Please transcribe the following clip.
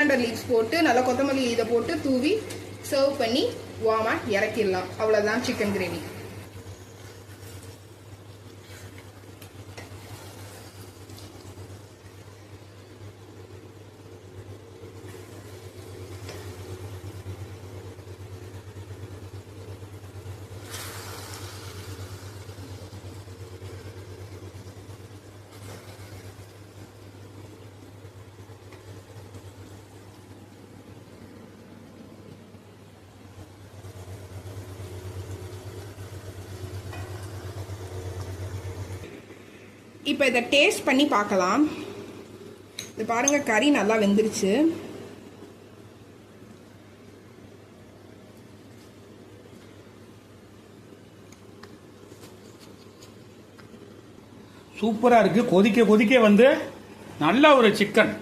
Coriander leaves போட்டு நல்லா கொத்தமல்லி இதை போட்டு தூவி சர்வ் பண்ணி வாமா இறக்கிடலாம். அவ்வளோதான் சிக்கன் கிரேவி. இப்போ இதை டேஸ்ட் பண்ணி பார்க்கலாம். இது பாருங்கள், கறி நல்லா வெந்துருச்சு. சூப்பராக இருக்குது. கொதிக்க கொதிக்க வந்து நல்ல ஒரு சிக்கன்